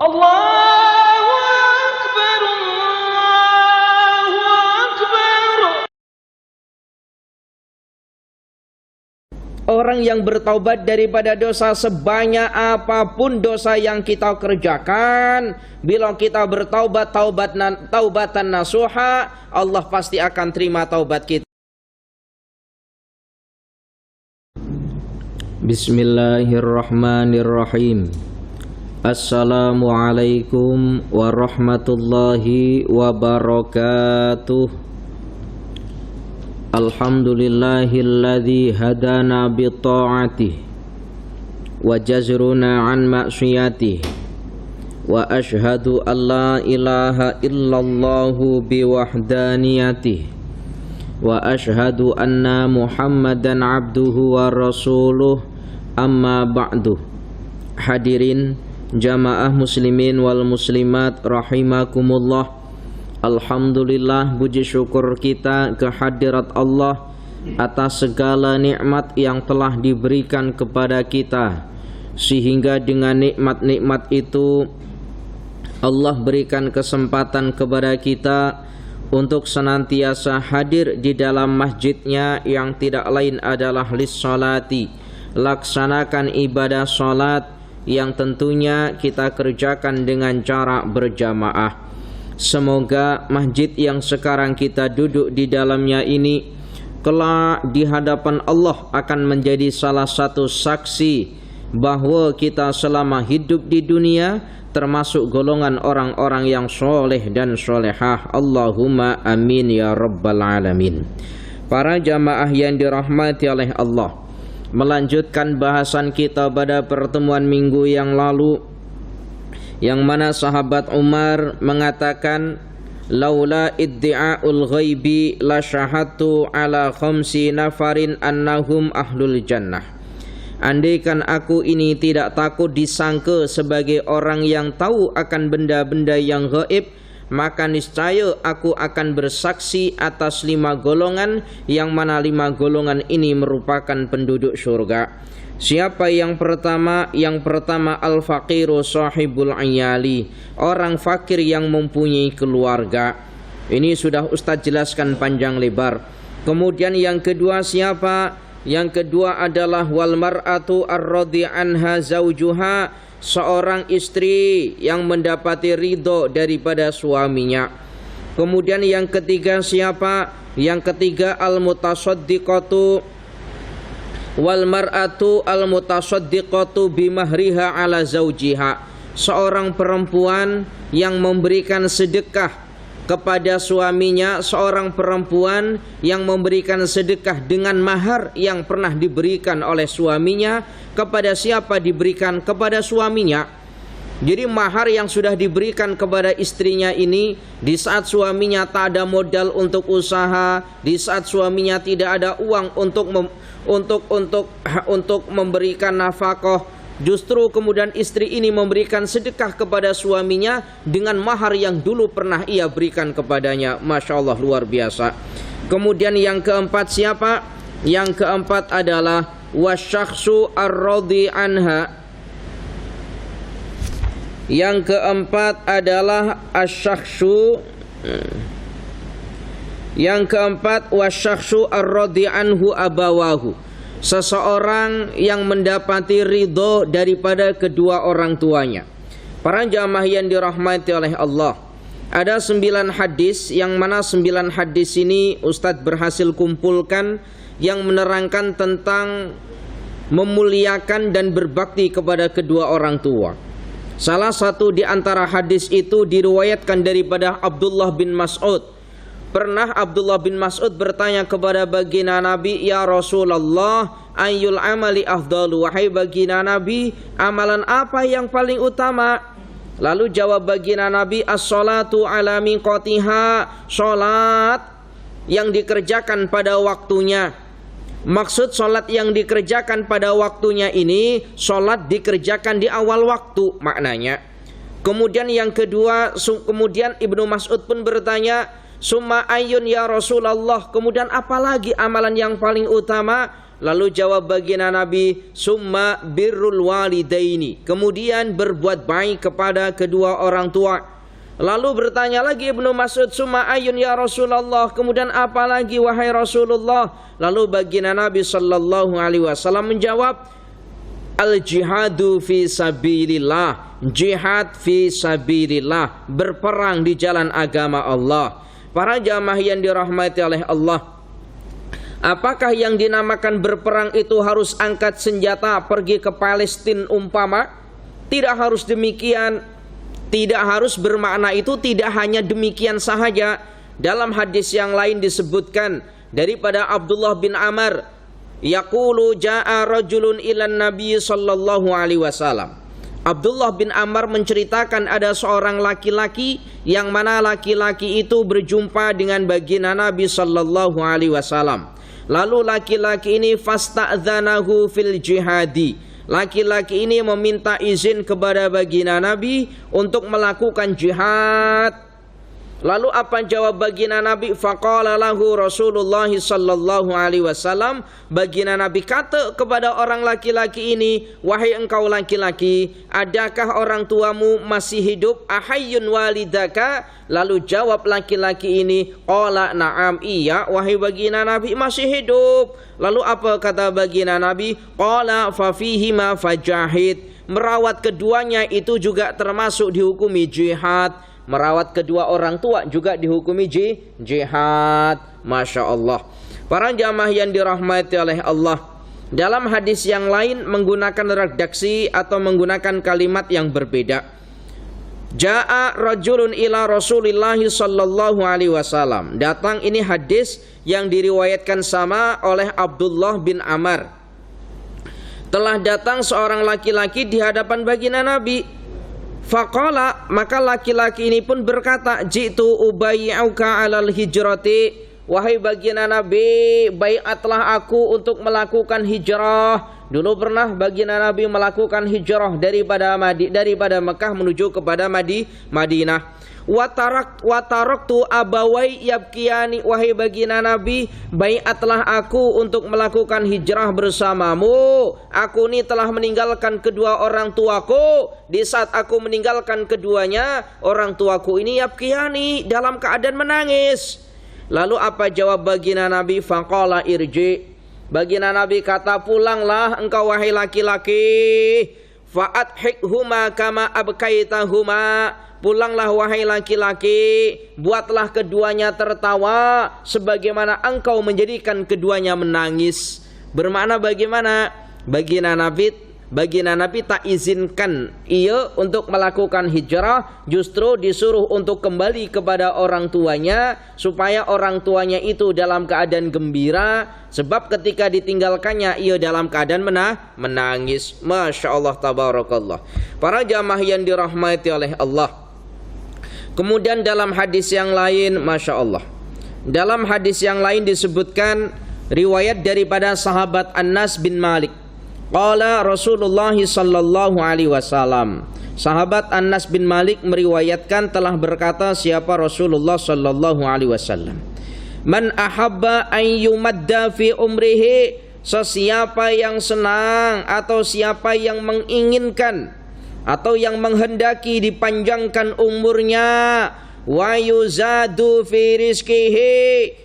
Allahu Akbar, Allahu Akbar. Orang yang bertaubat daripada dosa sebanyak apapun dosa yang kita kerjakan, bila kita bertaubat taubatan nasuha, Allah pasti akan terima taubat kita. Bismillahirrahmanirrahim. Assalamualaikum warahmatullahi wabarakatuh. Alhamdulillahilladzi hadana bi ta'atihi wa jazruna an ma'siyatihi wa ashhadu an la ilaha illallahu bi wahdaniyatihi wa ashhadu anna Muhammadan abduhu wa rasuluh, amma ba'du. Hadirin jamaah muslimin wal muslimat rahimakumullah. Alhamdulillah, puji syukur kita kehadirat Allah atas segala nikmat yang telah diberikan kepada kita, sehingga dengan nikmat-nikmat itu Allah berikan kesempatan kepada kita untuk senantiasa hadir di dalam masjidnya yang tidak lain adalah lis-salati, laksanakan ibadah salat yang tentunya kita kerjakan dengan cara berjamaah. Semoga masjid yang sekarang kita duduk di dalamnya ini kelak di hadapan Allah akan menjadi salah satu saksi bahwa kita selama hidup di dunia termasuk golongan orang-orang yang soleh dan solehah. Allahumma amin ya rabbal alamin. Para jamaah yang dirahmati oleh Allah, melanjutkan bahasan kita pada pertemuan minggu yang lalu, yang mana sahabat Umar mengatakan, laula iddi'aul ghaibi la syahadtu ala khamsi nafarin annahum ahlul jannah. Andaikan aku ini tidak takut disangka sebagai orang yang tahu akan benda-benda yang gaib, maka niscaya aku akan bersaksi atas 5 golongan, yang mana 5 golongan ini merupakan penduduk surga. Siapa yang pertama? Yang pertama al-faqiru sahibul ayali, orang fakir yang mempunyai keluarga. Ini sudah Ustaz jelaskan panjang lebar. Kemudian yang kedua siapa? Yang kedua adalah wal mar'atu ar-radhi anha zaujuha, seorang istri yang mendapati ridho daripada suaminya. Kemudian yang ketiga siapa? Yang ketiga al-mutasaddiqatu wal mar'atu al-mutasaddiqatu bimahriha ala zaujiha, seorang perempuan yang memberikan sedekah kepada suaminya, seorang perempuan yang memberikan sedekah dengan mahar yang pernah diberikan oleh suaminya. Kepada siapa diberikan? Kepada suaminya. Jadi mahar yang sudah diberikan kepada istrinya ini di saat suaminya tak ada modal untuk usaha, di saat suaminya tidak ada uang untuk memberikan nafkah, justru kemudian istri ini memberikan sedekah kepada suaminya dengan mahar yang dulu pernah ia berikan kepadanya. Masya Allah, luar biasa. Kemudian yang keempat siapa? Yang keempat adalah wasyakhsu ar-radhi anha. Yang keempat adalah asyakhsu. Yang keempat wasyakhsu ar-radhi anhu abawahu, seseorang yang mendapati ridho daripada kedua orang tuanya. Para jamaah yang dirahmati oleh Allah, ada 9 hadis, yang mana 9 hadis ini Ustadz berhasil kumpulkan, yang menerangkan tentang memuliakan dan berbakti kepada kedua orang tua. Salah satu di antara hadis itu diriwayatkan daripada Abdullah bin Mas'ud. Pernah Abdullah bin Mas'ud bertanya kepada baginda Nabi, ya Rasulullah, ayyul amali afdalu, wahai baginda Nabi, amalan apa yang paling utama? Lalu jawab baginda Nabi, as-salatu ala miqatiha, salat yang dikerjakan pada waktunya. Maksud salat yang dikerjakan pada waktunya ini, salat dikerjakan di awal waktu maknanya. Kemudian yang kedua, kemudian Ibnu Mas'ud pun bertanya, summa ayyun ya Rasulullah, kemudian apalagi amalan yang paling utama? Lalu jawab baginda Nabi, summa birrul walidaini, kemudian berbuat baik kepada kedua orang tua. Lalu bertanya lagi Ibnu Mas'ud, summa ayun ya Rasulullah, kemudian apa lagi wahai Rasulullah? Lalu baginda Nabi sallallahu alaihi wasallam menjawab, al jihadu fi sabilillah, jihad fi sabilillah, berperang di jalan agama Allah. Para jamaah yang dirahmati oleh Allah, apakah yang dinamakan berperang itu harus angkat senjata pergi ke Palestina umpama? Tidak harus demikian. Tidak harus bermakna itu tidak hanya demikian sahaja. Dalam hadis yang lain disebutkan daripada Abdullah bin Amr, yaqulu jaa rajulun ilan nabi sallallahu alaihi wasallam. Abdullah bin Amr menceritakan ada seorang laki-laki yang mana laki-laki itu berjumpa dengan baginda Nabi sallallahu alaihi wasallam. Lalu laki-laki ini fasta'dzanahu fil jihadi. Laki-laki ini meminta izin kepada baginda Nabi untuk melakukan jihad. Lalu apa jawab baginda Nabi? Faqala lahu Rasulullah sallallahu alaihi wasallam, baginda Nabi kata kepada orang laki-laki ini, wahai engkau laki-laki, adakah orang tuamu masih hidup? Ahayyun walidaka? Lalu jawab laki-laki ini, qala na'am, iya wahai baginda Nabi masih hidup. Lalu apa kata baginda Nabi? Qala fa fihima fajahid, merawat keduanya itu juga termasuk dihukumi jihad. Merawat kedua orang tua juga dihukumi jihad. Masya Allah. Para jamaah yang dirahmati oleh Allah, dalam hadis yang lain menggunakan redaksi atau menggunakan kalimat yang berbeda. Ja'a rajulun ila Rasulillah sallallahu alaihi wasallam. Datang, ini hadis yang diriwayatkan sama oleh Abdullah bin Amr. Telah datang seorang laki-laki di hadapan baginda Nabi. Faqala, maka laki-laki ini pun berkata, jitu ubayyi'uka 'alal hijrati, wahai baginda Nabi, baiatlah aku untuk melakukan hijrah. Dulu pernah baginda Nabi melakukan hijrah daripada Mekah menuju kepada Madinah. Wataraktu abawai yabkiyani, wahai baginda Nabi, baiatlah aku untuk melakukan hijrah bersamamu. Aku ini telah meninggalkan kedua orang tuaku. Di saat aku meninggalkan keduanya, orang tuaku ini yabkiyani, dalam keadaan menangis. Lalu apa jawab baginda Nabi? Faqala irji, baginda Nabi kata, pulanglah engkau wahai laki-laki. Fa'adhikhuma kama abkaitahuma, pulanglah wahai laki-laki, buatlah keduanya tertawa sebagaimana engkau menjadikan keduanya menangis. Bermakna bagaimana? Baginda Nabi tak izinkan ia untuk melakukan hijrah, justru disuruh untuk kembali kepada orang tuanya supaya orang tuanya itu dalam keadaan gembira, sebab ketika ditinggalkannya ia dalam keadaan menangis. Masya Allah, tabarakallah. Para jamaah yang dirahmati oleh Allah, kemudian dalam hadis yang lain, Masya Allah, dalam hadis yang lain disebutkan riwayat daripada sahabat Anas bin Malik. Qala Rasulullah sallallahu alaihi wasallam, sahabat Anas bin Malik meriwayatkan telah berkata siapa Rasulullah sallallahu alaihi wasallam, man ahabba an yumadda fi umrihi, sesiapa yang senang atau siapa yang menginginkan atau yang menghendaki dipanjangkan umurnya, wa yuzadu fi rizqihi,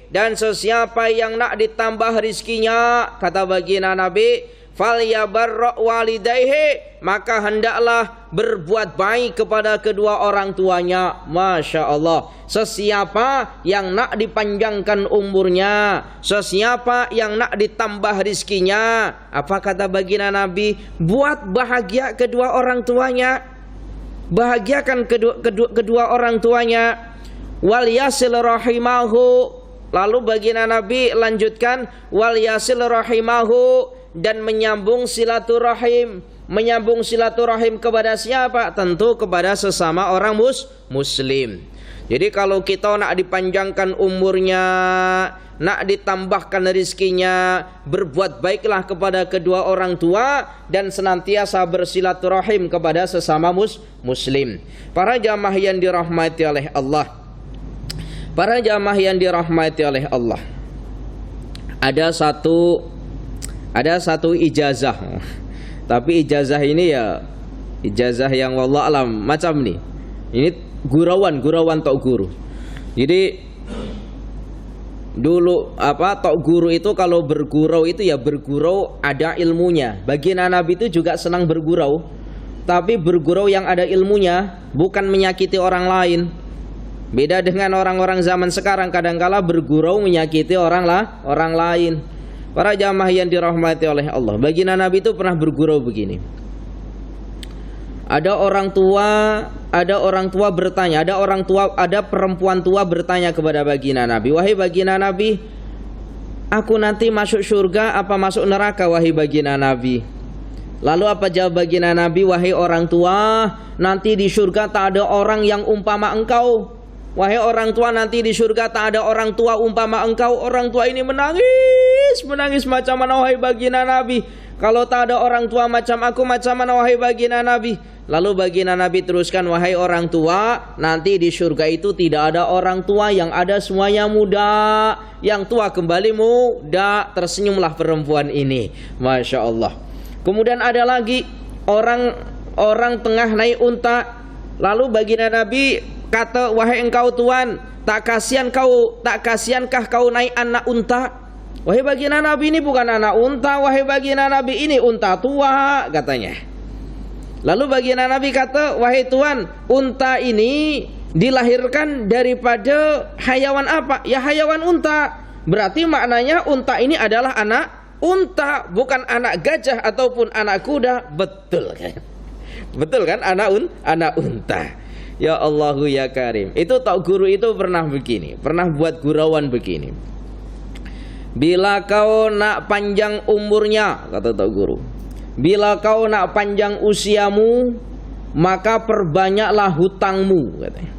dan sesiapa yang nak ditambah rizkinya, kata baginda Nabi, falyabarra walidayhi, maka hendaklah berbuat baik kepada kedua orang tuanya. Masya Allah. Sesiapa yang nak dipanjangkan umurnya, sesiapa yang nak ditambah rizkinya, apa kata baginda Nabi? Buat bahagia kedua orang tuanya, bahagiakan kedua orang tuanya. Wal yasil rahimahu, lalu baginda Nabi lanjutkan, wal yasil rahimahu, dan menyambung silaturahim. Menyambung silaturahim kepada siapa? Tentu kepada sesama orang muslim. Jadi kalau kita nak dipanjangkan umurnya, nak ditambahkan rizkinya, berbuat baiklah kepada kedua orang tua dan senantiasa bersilaturahim kepada sesama muslim. Para jamaah yang dirahmati oleh Allah, para jamaah yang dirahmati oleh Allah, ada satu Ada satu ijazah, tapi ijazah ini ya ijazah yang wallah alam macam nih. Ini gurauan tok guru. Jadi dulu tok guru itu kalau bergurau itu ya bergurau ada ilmunya. Baginda Nabi itu juga senang bergurau, tapi bergurau yang ada ilmunya, bukan menyakiti orang lain. Beda dengan orang-orang zaman sekarang, kadangkala bergurau menyakiti orang lain. Para jamaah yang dirahmati oleh Allah, baginda Nabi itu pernah bergurau begini. Ada orang tua bertanya, ada perempuan tua bertanya kepada baginda Nabi, "Wahai baginda Nabi, aku nanti masuk surga apa masuk neraka wahai baginda Nabi?" Lalu apa jawab baginda Nabi, "Wahai orang tua, nanti di surga tak ada orang yang umpama engkau." Wahai orang tua, nanti di surga tak ada orang tua umpama engkau. Orang tua ini menangis macam mana wahai baginda Nabi? Kalau tak ada orang tua macam aku, macam mana wahai baginda Nabi? Lalu baginda Nabi teruskan, "Wahai orang tua, nanti di surga itu tidak ada orang tua, yang ada semuanya muda. Yang tua kembali muda." Tersenyumlah perempuan ini, Masya Allah. Kemudian ada lagi orang tengah naik unta. Lalu baginda Nabi kata, "Wahai engkau tuan, tak kasihankah kau naik anak unta?" Wahai baginda Nabi, ini bukan anak unta. Wahai baginda Nabi, ini unta tua, katanya. Lalu baginda Nabi kata, "Wahai tuan, unta ini dilahirkan daripada hayawan apa?" "Ya hayawan unta." Berarti maknanya unta ini adalah anak unta, bukan anak gajah ataupun anak kuda. Betul kan? Betul kan? Anak unta. Ya Allahu ya Karim. Itu tok guru itu pernah begini, pernah buat gurauan begini. "Bila kau nak panjang umurnya," kata tok guru, "bila kau nak panjang usiamu, maka perbanyaklah hutangmu," katanya.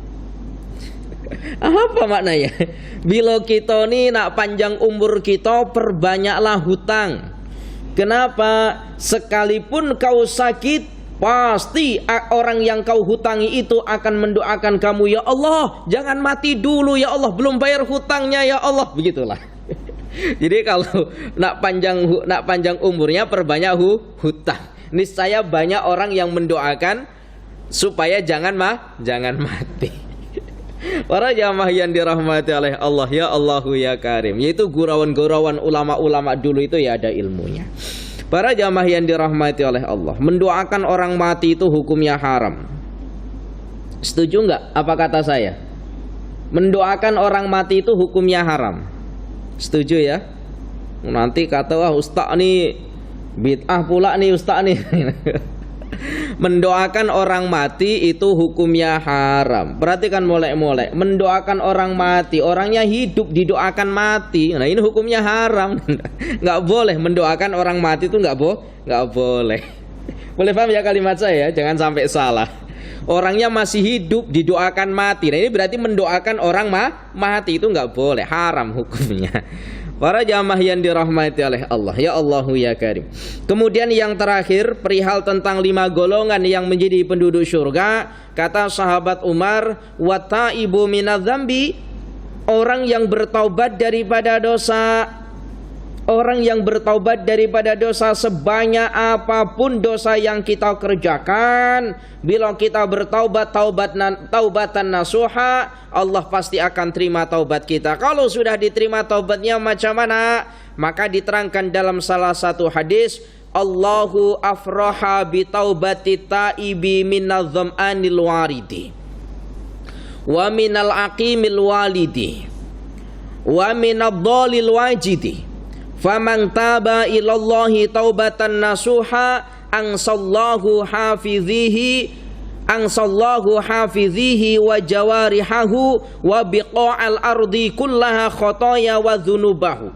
Apa maknanya? Bila kita ni nak panjang umur kita, perbanyaklah hutang. Kenapa? Sekalipun kau sakit, pasti orang yang kau hutangi itu akan mendoakan kamu, "Ya Allah, jangan mati dulu ya Allah, belum bayar hutangnya ya Allah." Begitulah. Jadi kalau nak panjang umurnya, perbanyak hutang. Niscaya banyak orang yang mendoakan supaya jangan mati. Para jamaah yang dirahmati oleh Allah, ya Allahu ya Karim. Yaitu gurauan-gurauan ulama-ulama dulu itu ya ada ilmunya. Para jamaah yang dirahmati oleh Allah, mendoakan orang mati itu hukumnya haram. Setuju enggak apa kata saya? Mendoakan orang mati itu hukumnya haram. Setuju ya? Nanti kata, "Wah ustaz nih bid'ah pula nih ustaz nih." Mendoakan orang mati itu hukumnya haram. Perhatikan molek-molek. Mendoakan orang mati, orangnya hidup didoakan mati. Nah ini hukumnya haram. Nggak boleh mendoakan orang mati itu nggak boleh. Boleh paham ya kalimat saya? Jangan sampai salah. Orangnya masih hidup didoakan mati. Nah ini berarti mendoakan orang mati itu nggak boleh, haram hukumnya. Para jamaah yang dirahmati oleh Allah, ya Allahu ya Karim. Kemudian yang terakhir, perihal tentang 5 golongan yang menjadi penduduk surga. Kata sahabat Umar, "Wa taibu minadz-dzambi," orang yang bertaubat daripada dosa. Orang yang bertaubat daripada dosa sebanyak apapun dosa yang kita kerjakan, bila kita bertaubat taubatan nasuha, Allah pasti akan terima taubat kita. Kalau sudah diterima taubatnya macam mana? Maka diterangkan dalam salah satu hadis, Allahu afraha bi taubati taibi minadz dzam'anil waridi wa minal aqimil walidi wa minadh dhalil wajidi. Faman taba ilallahi taubatan nasuha ansallahu hafizihi wa jawarihahu wa biqa'al ardi kullaha khotoya wa dhunubahu.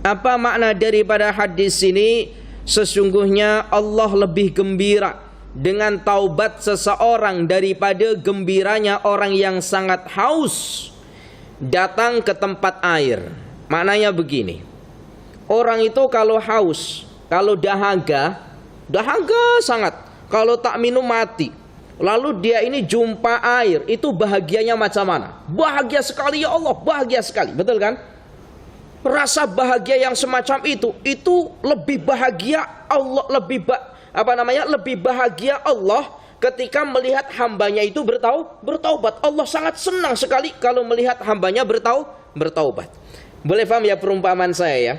Apa makna daripada hadis ini? Sesungguhnya Allah lebih gembira dengan taubat seseorang daripada gembiranya orang yang sangat haus datang ke tempat air. Maknanya begini, orang itu kalau haus, kalau dahaga sangat, kalau tak minum mati. Lalu dia ini jumpa air, itu bahagianya macam mana? Bahagia sekali ya Allah, bahagia sekali, betul kan? rasa bahagia yang semacam itu lebih bahagia Allah, lebih bahagia Allah ketika melihat hambanya itu bertaubat. Allah sangat senang sekali kalau melihat hambanya bertaubat. Boleh paham ya perumpamaan saya ya?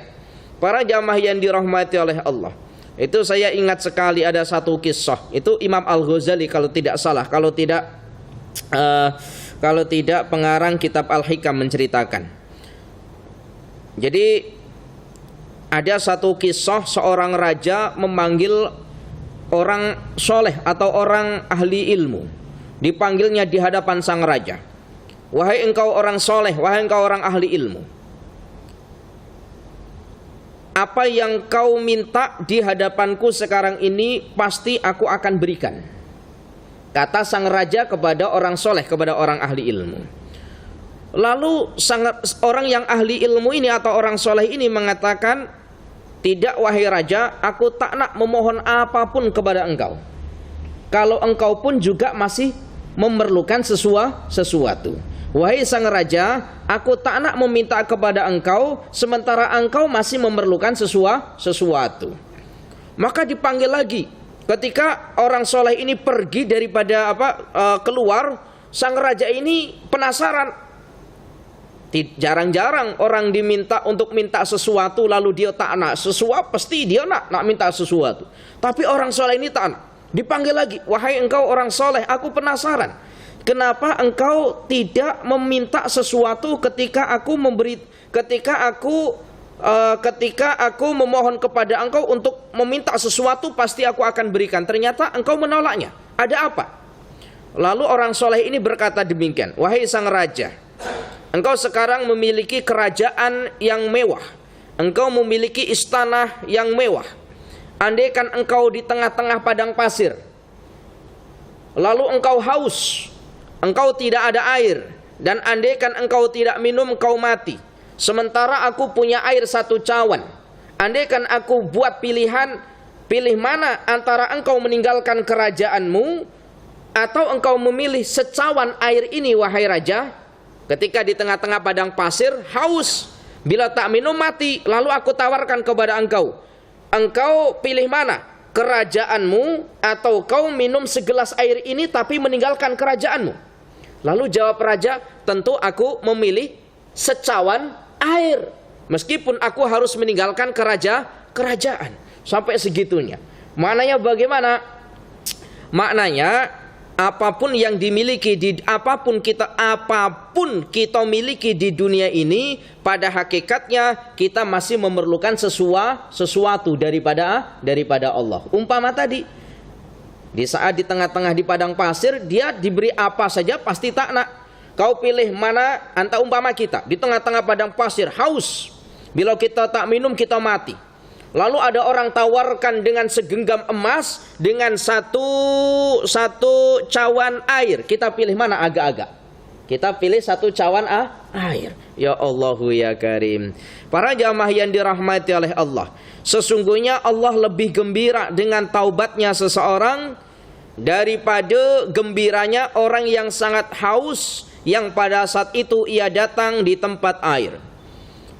Para jamaah yang dirahmati oleh Allah. Itu saya ingat sekali ada satu kisah. Itu Imam Al-Ghazali kalau tidak salah, kalau tidak pengarang kitab Al-Hikam menceritakan. Jadi ada satu kisah seorang raja memanggil orang soleh atau orang ahli ilmu. Dipanggilnya di hadapan sang raja. Wahai engkau orang soleh, wahai engkau orang ahli ilmu, apa yang kau minta di hadapanku sekarang ini pasti aku akan berikan. Kata sang raja kepada orang soleh, kepada orang ahli ilmu. Lalu orang yang ahli ilmu ini atau orang soleh ini mengatakan, tidak wahai raja, aku tak nak memohon apapun kepada engkau, kalau engkau pun juga masih memerlukan sesuatu. Wahai sang raja, aku tak nak meminta kepada engkau sementara engkau masih memerlukan sesuatu. Maka dipanggil lagi. Ketika orang soleh ini pergi daripada keluar, sang raja ini penasaran. Jarang-jarang orang diminta untuk minta sesuatu lalu dia tak nak sesuatu, pasti dia nak minta sesuatu. Tapi orang soleh ini tak nak. Dipanggil lagi, wahai engkau orang soleh, aku penasaran, kenapa engkau tidak meminta sesuatu ketika aku memohon kepada engkau untuk meminta sesuatu pasti aku akan berikan. Ternyata engkau menolaknya. Ada apa? Lalu orang soleh ini berkata demikian, wahai sang raja, engkau sekarang memiliki kerajaan yang mewah, engkau memiliki istana yang mewah. Andaikan engkau di tengah-tengah padang pasir, lalu engkau haus, engkau tidak ada air, dan andaikan engkau tidak minum, engkau mati. Sementara aku punya air 1 cawan. Andaikan aku buat pilihan, pilih mana antara engkau meninggalkan kerajaanmu atau engkau memilih secawan air ini wahai raja. Ketika di tengah-tengah padang pasir, haus, bila tak minum mati, lalu aku tawarkan kepada engkau, engkau pilih mana? Kerajaanmu atau kau minum segelas air ini tapi meninggalkan kerajaanmu? Lalu jawab raja, tentu aku memilih secawan air, meskipun aku harus meninggalkan kerajaan. Sampai segitunya. Maknanya bagaimana? Maknanya apapun yang dimiliki apapun kita miliki di dunia ini, pada hakikatnya kita masih memerlukan sesuatu daripada Allah. Umpama tadi, di saat di tengah-tengah di padang pasir, dia diberi apa saja pasti tak nak. Kau pilih mana? Umpama kita di tengah-tengah padang pasir, haus, bila kita tak minum kita mati. Lalu ada orang tawarkan dengan segenggam emas, dengan satu cawan air. Kita pilih mana agak-agak? Kita pilih 1 cawan air. Ya Allahu ya Karim. Para jamaah yang dirahmati oleh Allah, sesungguhnya Allah lebih gembira dengan taubatnya seseorang daripada gembiranya orang yang sangat haus, yang pada saat itu ia datang di tempat air.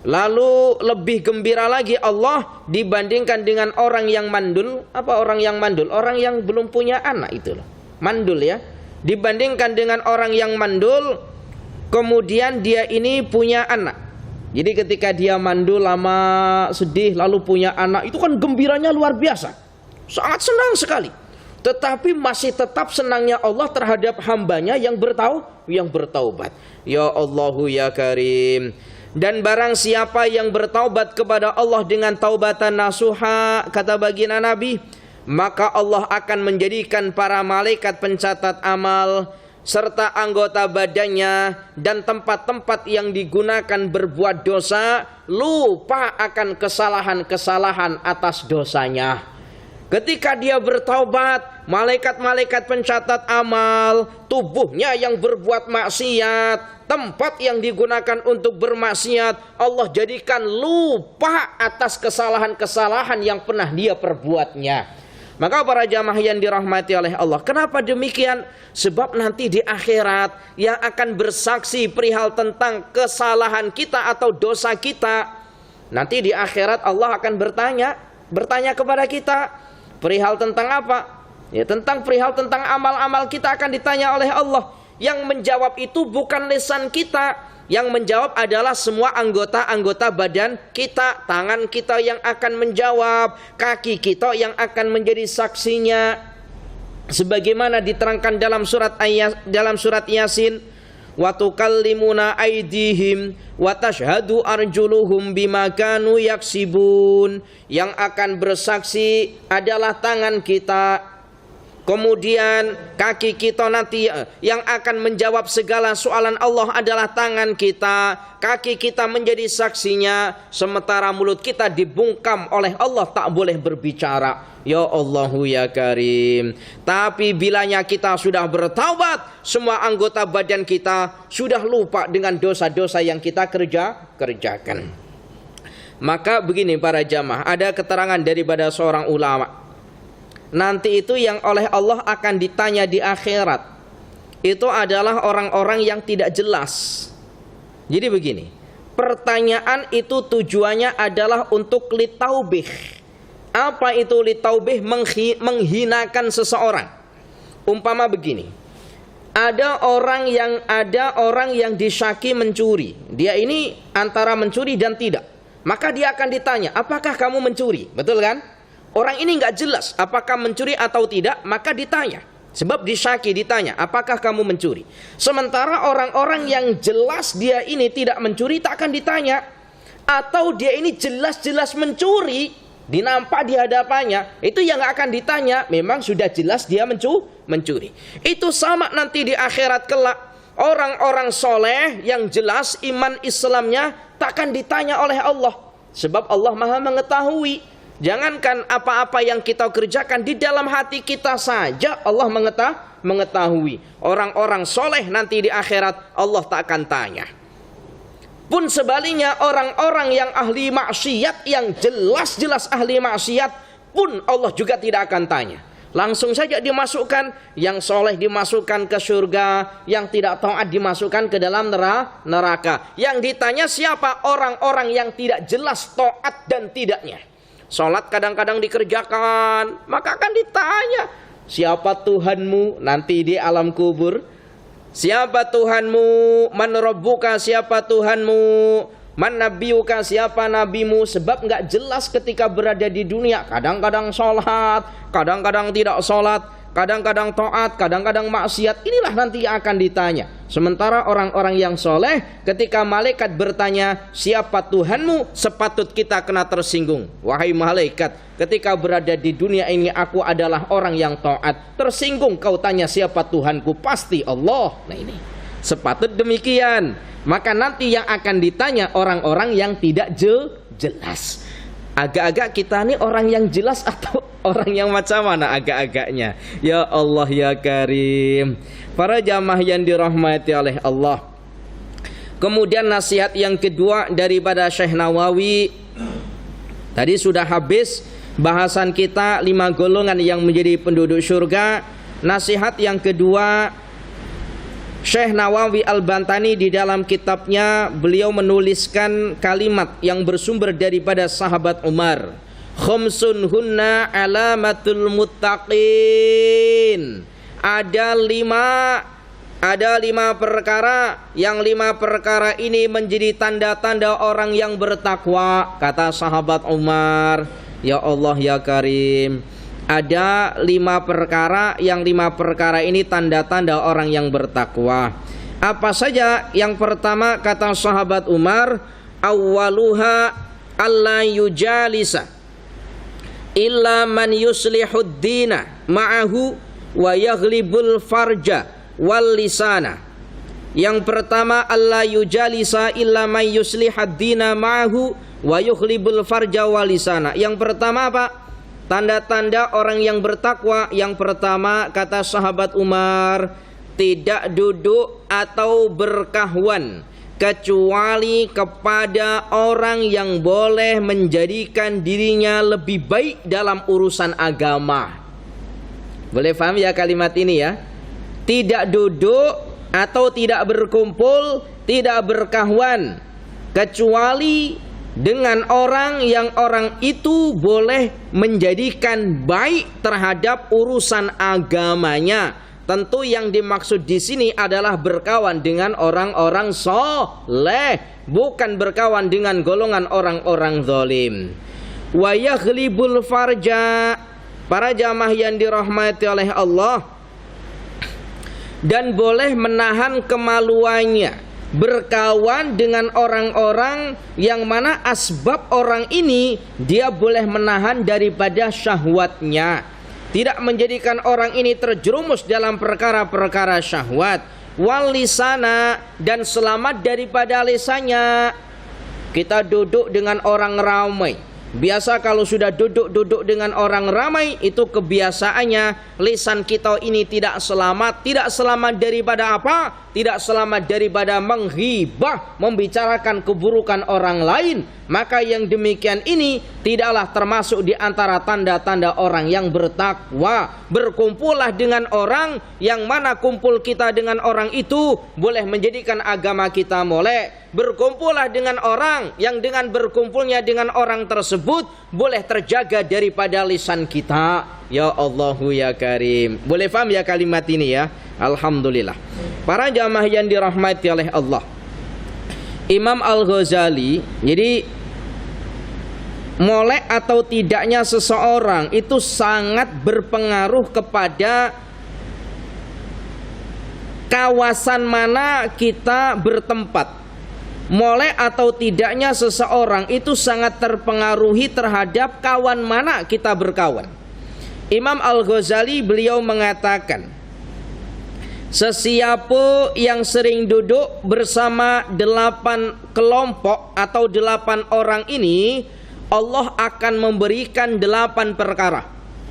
Lalu lebih gembira lagi Allah dibandingkan dengan orang yang mandul. Apa orang yang mandul? Orang yang belum punya anak itu loh. Mandul ya. Dibandingkan dengan orang yang mandul, kemudian dia ini punya anak. Jadi ketika dia mandul lama sedih lalu punya anak, itu kan gembiranya luar biasa. Sangat senang sekali. Tetapi masih tetap senangnya Allah terhadap hambanya yang bertaubat. Ya Allahu ya Karim. Dan barang siapa yang bertaubat kepada Allah dengan taubatan nasuha, kata baginda Nabi, maka Allah akan menjadikan para malaikat pencatat amal serta anggota badannya dan tempat-tempat yang digunakan berbuat dosa lupa akan kesalahan-kesalahan atas dosanya. Ketika dia bertaubat, malaikat-malaikat pencatat amal, tubuhnya yang berbuat maksiat, tempat yang digunakan untuk bermaksiat, Allah jadikan lupa atas kesalahan-kesalahan yang pernah dia perbuatnya. Maka para jamaah yang dirahmati oleh Allah, kenapa demikian? Sebab nanti di akhirat yang akan bersaksi perihal tentang kesalahan kita atau dosa kita, Nanti di akhirat Allah akan bertanya kepada kita perihal tentang apa? Ya, perihal tentang amal-amal kita akan ditanya oleh Allah. Yang menjawab itu bukan lisan kita, yang menjawab adalah semua anggota-anggota badan kita. Tangan kita yang akan menjawab, kaki kita yang akan menjadi saksinya. Sebagaimana diterangkan dalam surat Yasin, wa tukallimuna aydihim wa tashhadu arjuluhum bima kanu yaksibun. Yang akan bersaksi adalah tangan kita, kemudian kaki kita nanti yang akan menjawab segala soalan Allah adalah tangan kita. Kaki kita menjadi saksinya, sementara mulut kita dibungkam oleh Allah, tak boleh berbicara. Ya Allahu ya Karim. Tapi bilanya kita sudah bertaubat, semua anggota badan kita sudah lupa dengan dosa-dosa yang kita kerjakan. Maka begini para jamaah, ada keterangan daripada seorang ulama. Nanti itu yang oleh Allah akan ditanya di akhirat, itu adalah orang-orang yang tidak jelas. Jadi begini, pertanyaan itu tujuannya adalah untuk litaubih. Apa itu litaubih? Menghinakan seseorang. Umpama begini, ada orang yang disyaki mencuri. Dia ini antara mencuri dan tidak. Maka dia akan ditanya, apakah kamu mencuri? Betul kan? Orang ini nggak jelas apakah mencuri atau tidak, maka ditanya. Sebab disyaki, ditanya, apakah kamu mencuri? Sementara orang-orang yang jelas dia ini tidak mencuri, tak akan ditanya. Atau dia ini jelas-jelas mencuri, dinampak di hadapannya, itu yang nggak akan ditanya. Memang sudah jelas dia mencuri. Itu sama nanti di akhirat kelak. Orang-orang soleh yang jelas iman Islamnya takkan ditanya oleh Allah. Sebab Allah maha mengetahui. Jangankan apa-apa yang kita kerjakan, di dalam hati kita saja Allah mengetahui. Orang-orang soleh nanti di akhirat Allah tak akan tanya. Pun sebaliknya orang-orang yang ahli maksiat, yang jelas-jelas ahli maksiat, pun Allah juga tidak akan tanya. Langsung saja dimasukkan, yang soleh dimasukkan ke surga, yang tidak taat dimasukkan ke dalam neraka. Yang ditanya siapa? Orang-orang yang tidak jelas taat dan tidaknya. Sholat kadang-kadang dikerjakan, maka akan ditanya, siapa Tuhanmu nanti di alam kubur? Siapa Tuhanmu? Man rabbuka, siapa Tuhanmu? Man nabiyuka, siapa nabimu? Sebab nggak jelas ketika berada di dunia. Kadang-kadang sholat, kadang-kadang tidak sholat, kadang-kadang taat, kadang-kadang maksiat. Inilah nanti yang akan ditanya. Sementara orang-orang yang soleh, ketika malaikat bertanya, siapa Tuhanmu? Sepatut kita kena tersinggung. Wahai malaikat, ketika berada di dunia ini aku adalah orang yang taat. Tersinggung kau tanya siapa Tuhanku? Pasti Allah. Nah ini, sepatut demikian. Maka nanti yang akan ditanya orang-orang yang tidak jelas. Agak-agak kita ini orang yang jelas atau orang yang macam mana agak-agaknya? Ya Allah ya Karim. Para jamaah yang dirahmati oleh Allah. Kemudian nasihat yang kedua daripada Syekh Nawawi. Tadi sudah habis bahasan kita 5 golongan yang menjadi penduduk surga. Nasihat yang kedua, Syekh Nawawi Al-Bantani di dalam kitabnya beliau menuliskan kalimat yang bersumber daripada sahabat Umar. Khamsun hunna alamatul muttaqin. Ada lima perkara, yang 5 perkara ini menjadi tanda-tanda orang yang bertakwa, kata sahabat Umar. Ya Allah ya Karim. Ada 5 perkara, yang 5 perkara ini tanda-tanda orang yang bertakwa. Apa saja? Yang pertama kata sahabat Umar, awwaluha alla yujalisa illa man yuslihud dina ma'ahu wa yaghlibul farja wal lisana. Yang pertama, alla yujalisa illa man yuslihad dina ma'ahu wa yaghlibul farja wal lisana. Yang pertama apa? Tanda-tanda orang yang bertakwa. Yang pertama kata sahabat Umar, tidak duduk atau berkahwan kecuali kepada orang yang boleh menjadikan dirinya lebih baik dalam urusan agama. Boleh paham ya kalimat ini ya? Tidak duduk atau tidak berkumpul, tidak berkahwan kecuali dengan orang yang orang itu boleh menjadikan baik terhadap urusan agamanya. Tentu yang dimaksud di sini adalah berkawan dengan orang-orang soleh, bukan berkawan dengan golongan orang-orang zalim. Wa yaghlibul farja, para jamaah yang dirahmati oleh Allah, dan boleh menahan kemaluannya, berkawan dengan orang-orang yang mana asbab orang ini dia boleh menahan daripada syahwatnya, tidak menjadikan orang ini terjerumus dalam perkara-perkara syahwat. Wal lisana, dan selamat daripada lisannya. Kita duduk dengan orang ramai. Biasa kalau sudah duduk dengan orang ramai, itu kebiasaannya lisan kita ini tidak selamat. Tidak selamat daripada apa? Tidak selamat daripada menghibah, membicarakan keburukan orang lain. Maka yang demikian ini tidaklah termasuk di antara tanda-tanda orang yang bertakwa. Berkumpullah dengan orang yang mana kumpul kita dengan orang itu boleh menjadikan agama kita molek. Berkumpullah dengan orang yang dengan berkumpulnya dengan orang tersebut boleh terjaga daripada lisan kita. Ya Allahu ya Karim. Boleh paham ya kalimat ini ya? Alhamdulillah. Para jamaah yang dirahmati oleh Allah, Imam Al-Ghazali, jadi molek atau tidaknya seseorang itu sangat berpengaruh kepada kawasan mana kita bertempat. Molek atau tidaknya seseorang itu sangat terpengaruhi terhadap kawan mana kita berkawan. Imam Al-Ghazali beliau mengatakan, sesiapa yang sering duduk bersama 8 kelompok atau 8 orang ini, Allah akan memberikan 8 perkara.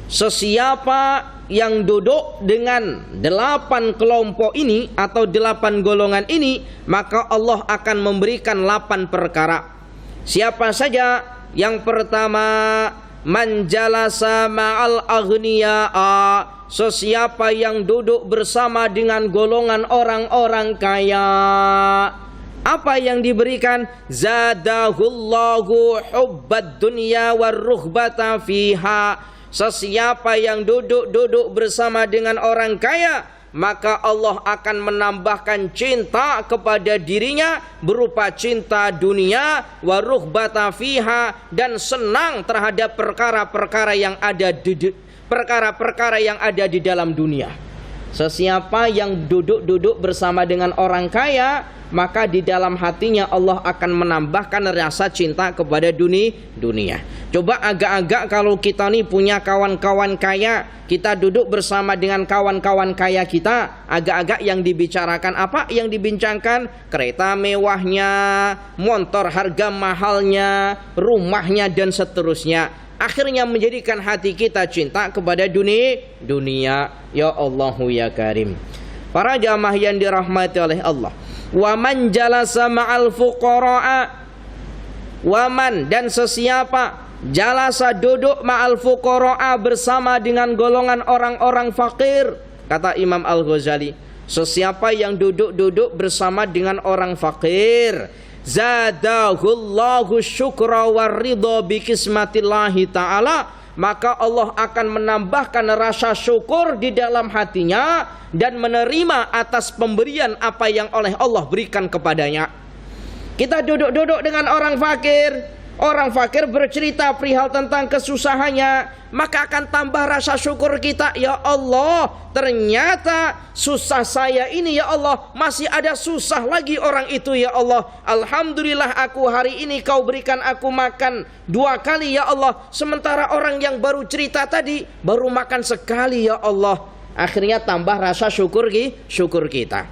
Sesiapa yang duduk dengan 8 kelompok ini atau 8 golongan ini, maka Allah akan memberikan 8 perkara. Siapa saja? Yang pertama, man jalasa ma'al aghniya'a, sesiapa yang duduk bersama dengan golongan orang-orang kaya, apa yang diberikan? Zadahullahu hubbad dunya warrughbata fiha. Sesiapa yang duduk bersama dengan orang kaya, maka Allah akan menambahkan cinta kepada dirinya berupa cinta dunia, warughbata fiha, dan senang terhadap perkara-perkara yang ada di dalam dunia. Sesiapa yang duduk bersama dengan orang kaya, maka di dalam hatinya Allah akan menambahkan rasa cinta kepada dunia. Coba agak-agak kalau kita nih punya kawan-kawan kaya, kita duduk bersama dengan kawan-kawan kaya kita, agak-agak yang dibicarakan apa? Yang dibincangkan kereta mewahnya, motor harga mahalnya, rumahnya, dan seterusnya. Akhirnya menjadikan hati kita cinta kepada dunia. Ya Allahu ya Karim. Para jamaah yang dirahmati oleh Allah, wa man jalasa ma'al fuqara'a, waman, dan sesiapa jalasa duduk ma'al fuqara'a, bersama dengan golongan orang-orang fakir. Kata Imam Al-Ghazali, sesiapa yang duduk bersama dengan orang fakir, zadahullahu syukra waridha bikismatillahi ta'ala, maka Allah akan menambahkan rasa syukur di dalam hatinya dan menerima atas pemberian apa yang oleh Allah berikan kepadanya. Kita duduk dengan orang fakir bercerita perihal tentang kesusahannya, maka akan tambah rasa syukur kita. Ya Allah, ternyata susah saya ini ya Allah, masih ada susah lagi orang itu ya Allah. Alhamdulillah aku hari ini kau berikan aku makan 2 kali ya Allah, sementara orang yang baru cerita tadi baru makan sekali ya Allah. Akhirnya tambah rasa syukur kita.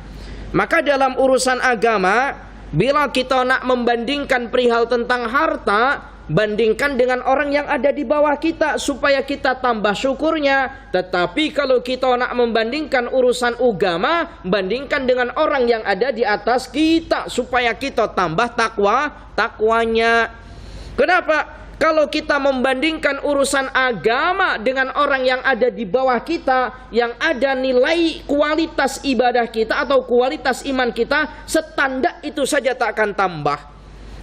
Maka dalam urusan agama, bila kita nak membandingkan perihal tentang harta, bandingkan dengan orang yang ada di bawah kita supaya kita tambah syukurnya. Tetapi kalau kita nak membandingkan urusan agama, bandingkan dengan orang yang ada di atas kita supaya kita tambah takwanya. Kenapa? Kalau kita membandingkan urusan agama dengan orang yang ada di bawah kita, yang ada nilai kualitas ibadah kita atau kualitas iman kita, standar itu saja tak akan tambah.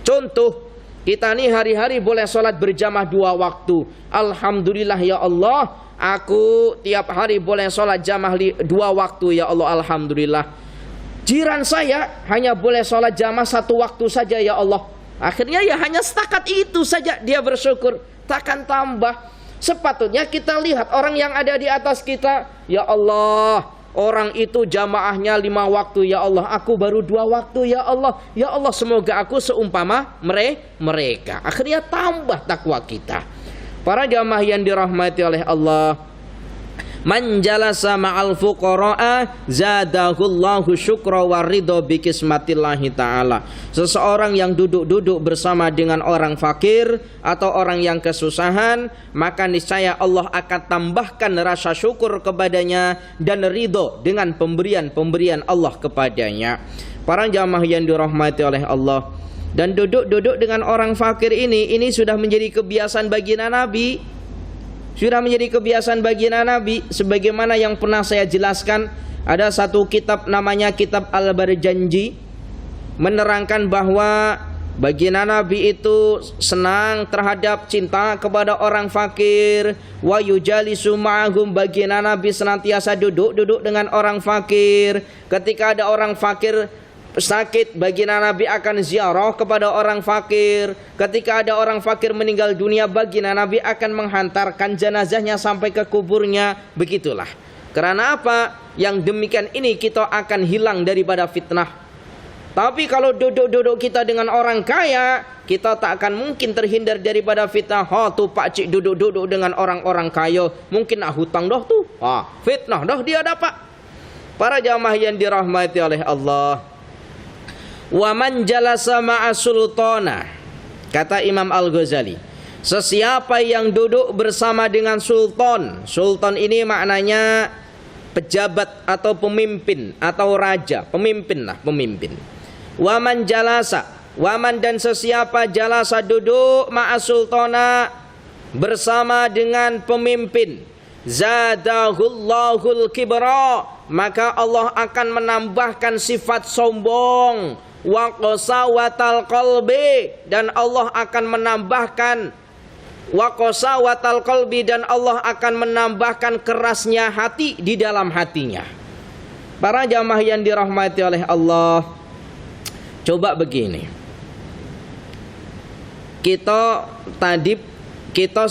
Contoh, Kita nih hari-hari boleh sholat berjamaah 2 waktu. Alhamdulillah ya Allah, aku tiap hari boleh sholat jamaah 2 waktu ya Allah, alhamdulillah. Jiran saya hanya boleh sholat jamaah 1 waktu saja ya Allah. Akhirnya ya hanya setakat itu saja dia bersyukur, takkan tambah. Sepatutnya kita lihat orang yang ada di atas kita, ya Allah, orang itu jamaahnya 5 waktu ya Allah, aku baru 2 waktu ya Allah. Ya Allah, semoga aku seumpama mereka. Akhirnya tambah takwa kita. Para jamaah yang dirahmati oleh Allah, man jalasa ma'al fuqara'a zadahullahu syukra wa ridho bi kismatillahi ta'ala. Seseorang yang duduk-duduk bersama dengan orang fakir atau orang yang kesusahan, maka niscaya Allah akan tambahkan rasa syukur kepadanya dan ridho dengan pemberian-pemberian Allah kepadanya. Para jamaah yang dirahmati oleh Allah, dan duduk-duduk dengan orang fakir ini sudah menjadi kebiasaan baginda Nabi. Sudah menjadi kebiasaan baginda Nabi. Sebagaimana yang pernah saya jelaskan, ada satu kitab namanya Kitab Al-Barjanji, menerangkan bahwa baginda Nabi itu senang terhadap cinta kepada orang fakir. Wa yujalisu ma'ahum, baginda Nabi senantiasa duduk dengan orang fakir. Ketika ada orang fakir sakit, baginda Nabi akan ziarah kepada orang fakir. Ketika ada orang fakir meninggal dunia, baginda Nabi akan menghantarkan jenazahnya sampai ke kuburnya. Begitulah. Karena apa? Yang demikian ini kita akan hilang daripada fitnah. Tapi kalau duduk-duduk kita dengan orang kaya, kita tak akan mungkin terhindar daripada fitnah. Tuh Pak Cik duduk-duduk dengan orang-orang kaya, mungkin nak hutang dah tuh. Fitnah dah dia dapat. Para jamaah yang dirahmati oleh Allah, wa man jalasa ma'a sultana, kata Imam Al-Ghazali, sesiapa yang duduk bersama dengan sultan. Sultan ini maknanya pejabat atau pemimpin atau raja, pemimpin lah, pemimpin. Wa man jalasa, wa man dan sesiapa jalasa duduk ma'a sultana, bersama dengan pemimpin, zadahullahul kibra, maka Allah akan menambahkan sifat sombong. Wa qasawatal qalbi, dan Allah akan menambahkan wa qasawatal qalbi, dan Allah akan menambahkan kerasnya hati di dalam hatinya. Para jamaah yang dirahmati oleh Allah, coba begini, kita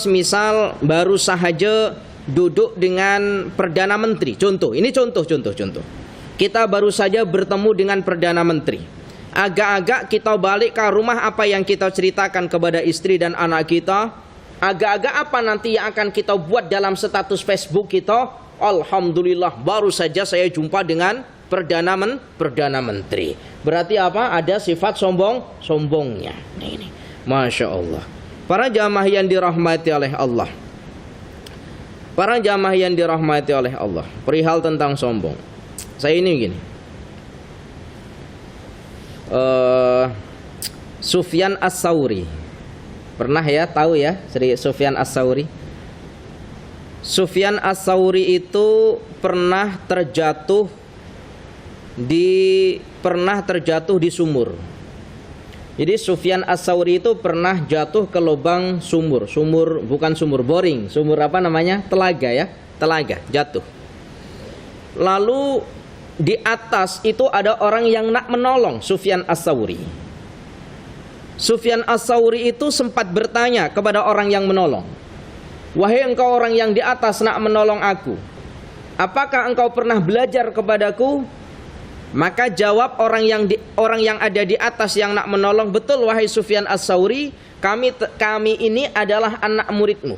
misal baru sahaja duduk dengan Perdana Menteri. Contoh, ini contoh. Kita baru saja bertemu dengan Perdana Menteri. Agak-agak kita balik ke rumah, apa yang kita ceritakan kepada istri dan anak kita? Agak-agak apa nanti yang akan kita buat dalam status Facebook kita? Alhamdulillah, baru saja saya jumpa dengan Perdana Menteri. Berarti apa? Ada sifat sombongnya. Ini. Masya Allah. Para jamaah yang dirahmati oleh Allah, para jamaah yang dirahmati oleh Allah, perihal tentang sombong, saya ini gini, Sufyan As-Tsauri, pernah ya tahu ya Sufyan As-Tsauri? Sufyan As-Tsauri itu pernah terjatuh di sumur. Jadi Sufyan As-Tsauri itu pernah jatuh ke lubang sumur, bukan sumur boring, sumur apa namanya? Telaga ya, telaga, jatuh. Lalu di atas itu ada orang yang nak menolong Sufyan As-Tsauri. Sufyan As-Tsauri itu sempat bertanya kepada orang yang menolong, wahai engkau orang yang di atas nak menolong aku, apakah engkau pernah belajar kepadaku? Maka jawab orang yang ada di atas yang nak menolong, betul wahai Sufyan As-Tsauri, kami ini adalah anak muridmu.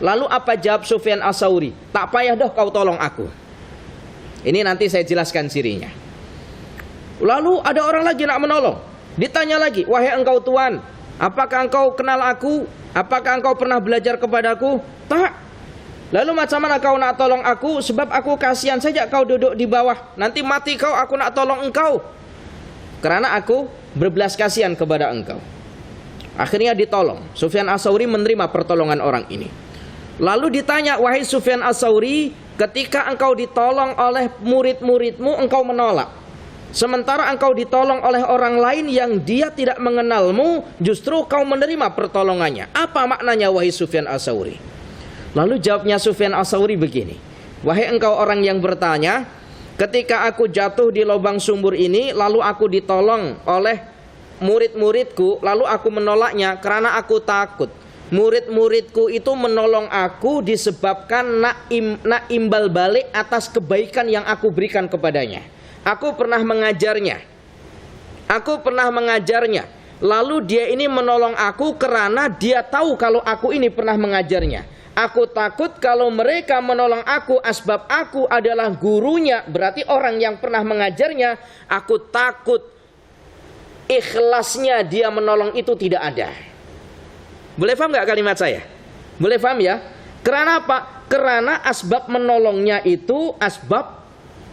Lalu apa jawab Sufyan As-Tsauri? Tak payah dah kau tolong aku. Ini nanti saya jelaskan cirinya. Lalu ada orang lagi nak menolong. Ditanya lagi, wahai engkau tuan, apakah engkau kenal aku? Apakah engkau pernah belajar kepadaku? Tak. Lalu macam mana kau nak tolong aku? Sebab aku kasihan saja kau duduk di bawah. Nanti mati kau, aku nak tolong engkau. Karena aku berbelas kasihan kepada engkau. Akhirnya ditolong. Sufyan As-Tsauri menerima pertolongan orang ini. Lalu ditanya, wahai Sufyan As-Tsauri, ketika engkau ditolong oleh murid-muridmu, engkau menolak. Sementara engkau ditolong oleh orang lain yang dia tidak mengenalmu, justru kau menerima pertolongannya. Apa maknanya wahai Sufyan Ats-Tsauri? Lalu jawabnya Sufyan Ats-Tsauri begini, wahai engkau orang yang bertanya, ketika aku jatuh di lubang sumur ini, lalu aku ditolong oleh murid-muridku, lalu aku menolaknya karena aku takut. Murid-muridku itu menolong aku disebabkan nak imbal balik atas kebaikan yang aku berikan kepadanya. Aku pernah mengajarnya. Lalu dia ini menolong aku karena dia tahu kalau aku ini pernah mengajarnya. Aku takut kalau mereka menolong aku asbab aku adalah gurunya, berarti orang yang pernah mengajarnya. Aku takut ikhlasnya dia menolong itu tidak ada. Boleh paham nggak kalimat saya? Boleh paham ya? Karena apa? Karena asbab menolongnya itu asbab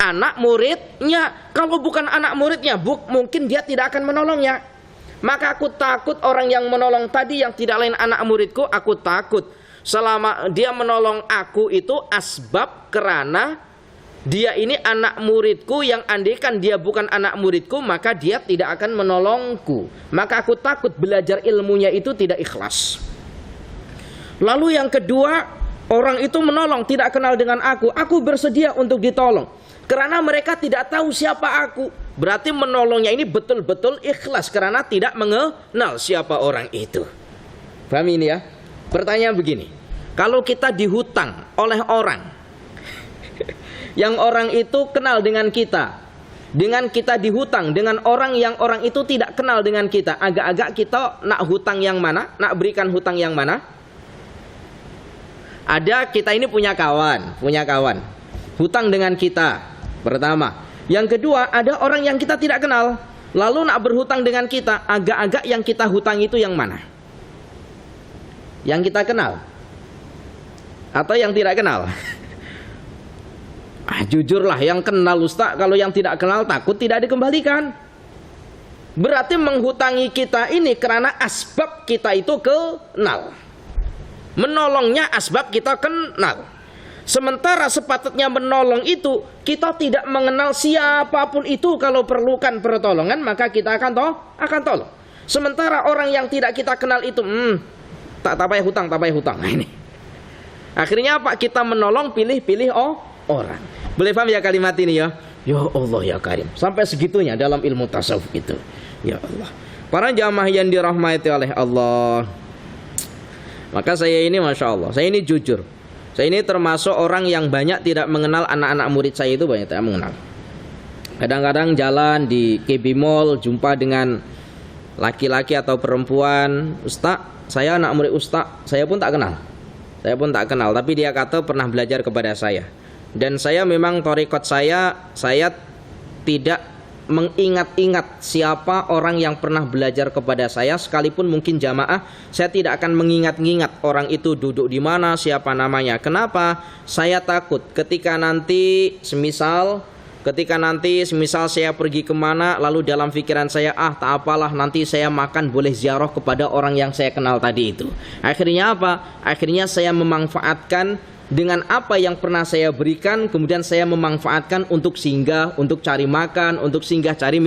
anak muridnya. Kalau bukan anak muridnya, mungkin dia tidak akan menolongnya. Maka aku takut orang yang menolong tadi yang tidak lain anak muridku. Aku takut selama dia menolong aku itu asbab karena dia ini anak muridku, yang andaikan dia bukan anak muridku maka dia tidak akan menolongku. Maka aku takut belajar ilmunya itu tidak ikhlas. Lalu yang kedua, orang itu menolong tidak kenal dengan aku bersedia untuk ditolong karena mereka tidak tahu siapa aku. Berarti menolongnya ini betul-betul ikhlas karena tidak mengenal siapa orang itu. Paham ini ya? Pertanyaan begini, kalau kita dihutang oleh orang yang orang itu kenal dengan kita dihutang dengan orang yang orang itu tidak kenal dengan kita, agak-agak kita nak hutang yang mana? Nak berikan hutang yang mana? Ada, kita ini punya kawan hutang dengan kita. Pertama. Yang kedua, ada orang yang kita tidak kenal lalu nak berhutang dengan kita, agak-agak yang kita hutang itu yang mana? Yang kita kenal atau yang tidak kenal? Jujurlah yang kenal Ustaz. Kalau yang tidak kenal takut tidak dikembalikan. Berarti menghutangi kita ini karena asbab kita itu kenal. Menolongnya asbab kita kenal. Sementara sepatutnya menolong itu kita tidak mengenal siapapun itu, kalau perlukan pertolongan maka kita akan tolong. Sementara orang yang tidak kita kenal itu tak payah hutang. Nah, ini akhirnya apa? Kita menolong pilih orang. Boleh paham ya kalimat ini ya? Ya Allah ya Karim. Sampai segitunya dalam ilmu tasawuf itu. Ya Allah. Para jamaah yang dirahmati oleh Allah. Maka saya ini Masya Allah, saya ini jujur, saya ini termasuk orang yang banyak tidak mengenal anak-anak murid saya itu, banyak tidak mengenal. Kadang-kadang jalan di KB Mall jumpa dengan laki-laki atau perempuan, Ustaz, saya anak murid Ustaz, saya pun tak kenal. Tapi dia kata pernah belajar kepada saya. Dan saya memang thariqat saya tidak mengingat-ingat siapa orang yang pernah belajar kepada saya, sekalipun mungkin jamaah, saya tidak akan mengingat-ingat orang itu duduk di mana, siapa namanya. Kenapa? Saya takut ketika nanti semisal saya pergi kemana, lalu dalam pikiran saya, tak apalah, nanti saya makan boleh ziarah kepada orang yang saya kenal tadi itu. Akhirnya apa? Akhirnya saya memanfaatkan dengan apa yang pernah saya berikan, kemudian saya memanfaatkan untuk singgah, untuk cari makan, untuk singgah cari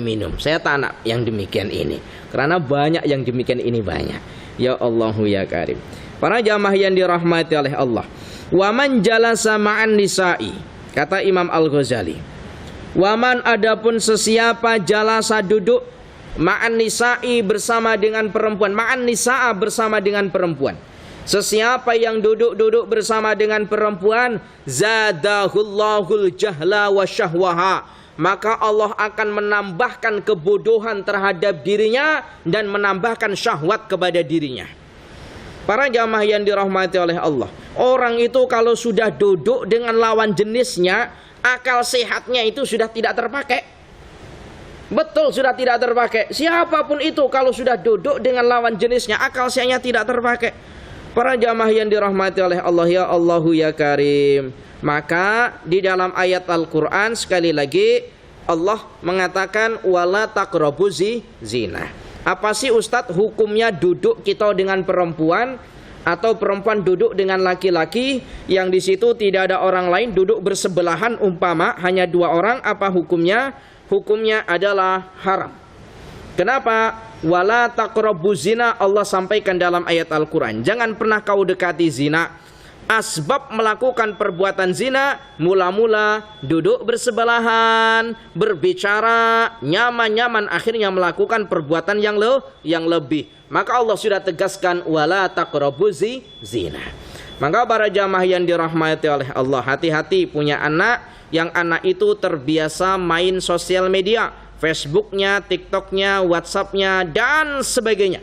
minum. Saya tak nak yang demikian ini, karena banyak yang demikian ini banyak. Ya Allahu ya Karim. Para jamaah yang dirahmati oleh Allah. Waman jalasa ma'an nisa'i, kata Imam Al-Ghazali. Waman, adapun sesiapa jalasa duduk ma'an nisa'i bersama dengan perempuan, ma'an nisa'a bersama dengan perempuan. Sesiapa yang duduk bersama dengan perempuan, zadahullahul jahla wa syahwaha, maka Allah akan menambahkan kebodohan terhadap dirinya dan menambahkan syahwat kepada dirinya. Para jamaah yang dirahmati oleh Allah, orang itu kalau sudah duduk dengan lawan jenisnya, akal sehatnya itu sudah tidak terpakai. Betul, sudah tidak terpakai. Siapapun itu kalau sudah duduk dengan lawan jenisnya, akal sehatnya tidak terpakai. Para jamaah yang dirahmati oleh Allah, ya Allahu ya Karim. Maka di dalam ayat Al-Quran sekali lagi Allah mengatakan wala taqrabuz zina. Apa sih Ustadz hukumnya duduk kita dengan perempuan atau perempuan duduk dengan laki-laki yang di situ tidak ada orang lain, duduk bersebelahan, umpama hanya dua orang, apa hukumnya? hukumnya adalah haram. Kenapa? Wala taqrabuz zina, Allah sampaikan dalam ayat Al-Quran, jangan pernah kau dekati zina. Asbab melakukan perbuatan zina, mula-mula duduk bersebelahan, berbicara, nyaman-nyaman, akhirnya melakukan perbuatan yang lebih. Maka Allah sudah tegaskan, wala taqrabuz zina. Maka para jamaah yang dirahmati oleh Allah, hati-hati punya anak yang anak itu terbiasa main sosial media, Facebooknya, TikToknya, Whatsappnya, dan sebagainya.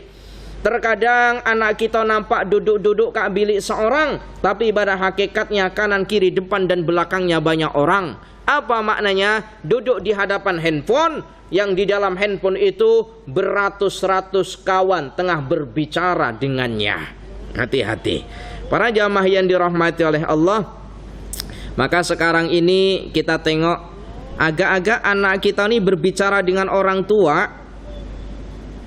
Terkadang anak kita nampak duduk-duduk kak bilik seorang, tapi pada hakikatnya kanan, kiri, depan, dan belakangnya banyak orang. Apa maknanya? Duduk di hadapan handphone, yang di dalam handphone itu beratus-ratus kawan tengah berbicara dengannya. Hati-hati. Para jamaah yang dirahmati oleh Allah, maka sekarang ini kita tengok agak-agak anak kita ini berbicara dengan orang tua,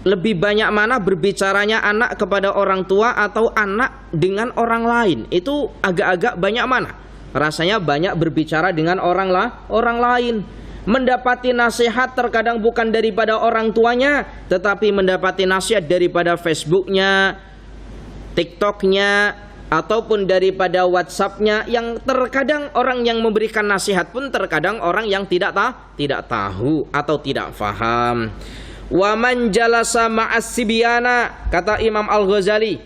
lebih banyak mana berbicaranya anak kepada orang tua atau anak dengan orang lain? Itu agak-agak banyak mana? Rasanya banyak berbicara dengan orang lain. Mendapati nasihat terkadang bukan daripada orang tuanya, tetapi mendapati nasihat daripada Facebooknya, TikToknya, ataupun daripada WhatsAppnya, yang terkadang orang yang memberikan nasihat pun terkadang orang yang tidak tahu atau tidak faham. Wa man jalasa ma'as sibyana, kata Imam Al-Ghazali,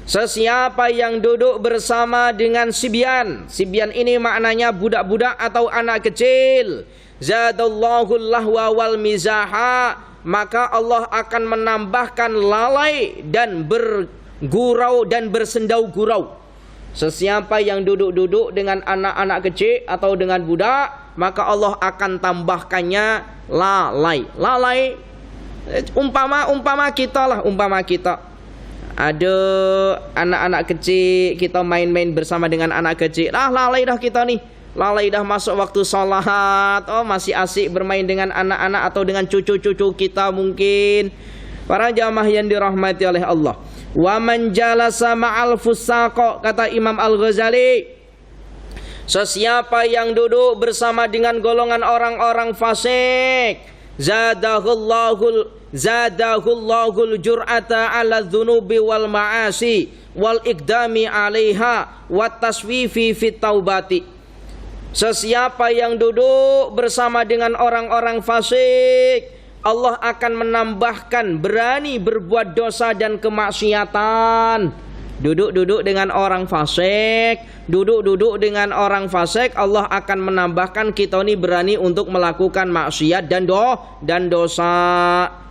sesiapa yang duduk bersama dengan sibyan. Sibyan ini maknanya budak-budak atau anak kecil. Zadallahu lahwa wal mizaha, maka Allah akan menambahkan lalai dan bergurau dan bersendau gurau. Sesiapa yang duduk-duduk dengan anak-anak kecil atau dengan budak, maka Allah akan tambahkannya lalai. Lalai umpama kita ada anak-anak kecil, kita main-main bersama dengan anak kecil, lalai dah kita nih, lalai dah masuk waktu sholat, masih asik bermain dengan anak-anak atau dengan cucu-cucu kita mungkin. Para jamaah yang dirahmati oleh Allah, wa man jalasa ma'al fusaq, kata Imam Al-Ghazali, sesiapa yang duduk bersama dengan golongan orang-orang fasik, Zadahullahul jur'ata ala dhunubi wal ma'asi wal ikdami 'alaiha wat taswifi fit taubati. Sesiapa yang duduk bersama dengan orang-orang fasik, Allah akan menambahkan berani berbuat dosa dan kemaksiatan. Duduk-duduk dengan orang fasik, Allah akan menambahkan kita ini berani untuk melakukan maksiat dan dosa.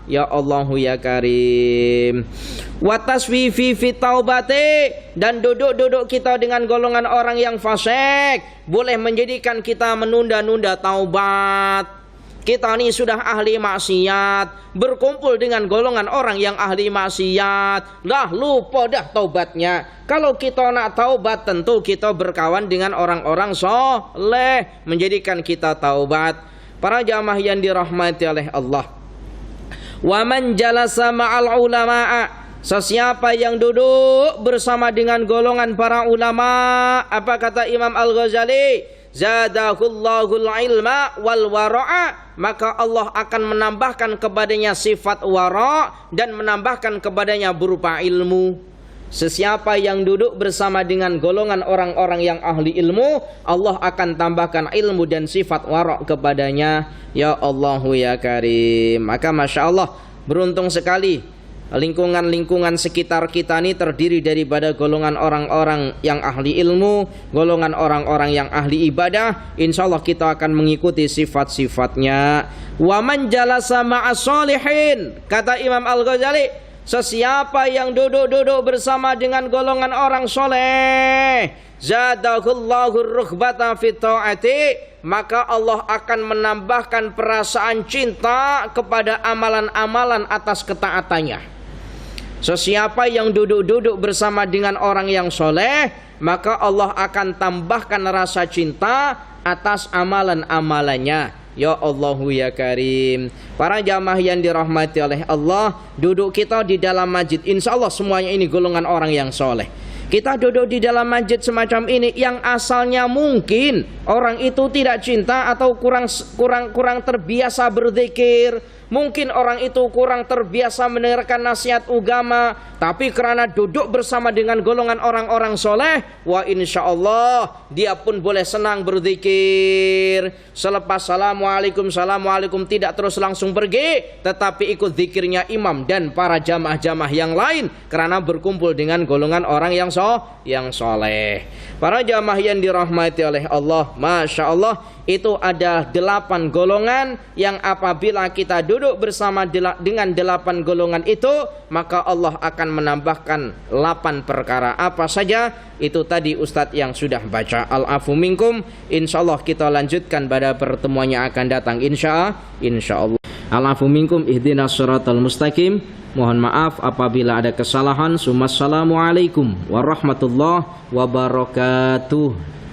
Ya Allahu ya Karim. Wa taswifi fi taubati, dan duduk-duduk kita dengan golongan orang yang fasik boleh menjadikan kita menunda-nunda taubat. Kita ini sudah ahli maksiat, berkumpul dengan golongan orang yang ahli maksiat, dah lupa dah taubatnya. Kalau kita nak taubat, tentu kita berkawan dengan orang-orang soleh, menjadikan kita taubat. Para jamaah yang dirahmati oleh Allah, wa man jalasa ma'al ulama'a, sesiapa yang duduk bersama dengan golongan para ulama, apa kata Imam Al-Ghazali? Zadahullahul ilma wal wara'a, maka Allah akan menambahkan kepadanya sifat wara' dan menambahkan kepadanya berupa ilmu. Sesiapa yang duduk bersama dengan golongan orang-orang yang ahli ilmu, Allah akan tambahkan ilmu dan sifat wara' kepadanya. Ya Allahu ya Karim. Maka Masya Allah, beruntung sekali lingkungan-lingkungan sekitar kita ini terdiri daripada golongan orang-orang yang ahli ilmu, golongan orang-orang yang ahli ibadah. Insya Allah kita akan mengikuti sifat-sifatnya. Wa man jalasa ma'as sholihin, kata Imam Al-Ghazali, sesiapa yang duduk-duduk bersama dengan golongan orang soleh, zadahullahur rughbata fit ta'ati, maka Allah akan menambahkan perasaan cinta kepada amalan-amalan atas ketaatannya. Sesiapa yang duduk-duduk bersama dengan orang yang soleh, maka Allah akan tambahkan rasa cinta atas amalan-amalannya. Ya Allahu ya Karim. Para jamaah yang dirahmati oleh Allah, duduk kita di dalam masjid, insya Allah semuanya ini golongan orang yang soleh. Kita duduk di dalam masjid semacam ini yang asalnya mungkin orang itu tidak cinta atau kurang terbiasa berzikir. Mungkin orang itu kurang terbiasa mendengarkan nasihat agama, tapi karena duduk bersama dengan golongan orang-orang soleh, wa insya Allah dia pun boleh senang berzikir. Selepas assalamualaikum, tidak terus langsung pergi, tetapi ikut zikirnya imam dan para jamaah-jamaah yang lain, karena berkumpul dengan golongan orang yang soleh. Para jamaah yang dirahmati oleh Allah, Masya Allah, itu ada 8 golongan yang apabila kita duduk bersama dengan 8 golongan itu, maka Allah akan menambahkan 8 perkara. Apa saja? Itu tadi Ustadz yang sudah baca. Al-afu minkum. InsyaAllah kita lanjutkan pada pertemuan yang akan datang, InsyaAllah. Al-afu minkum ihdinas siratal mustaqim. Mohon maaf apabila ada kesalahan. Assalamualaikum warahmatullahi wabarakatuh.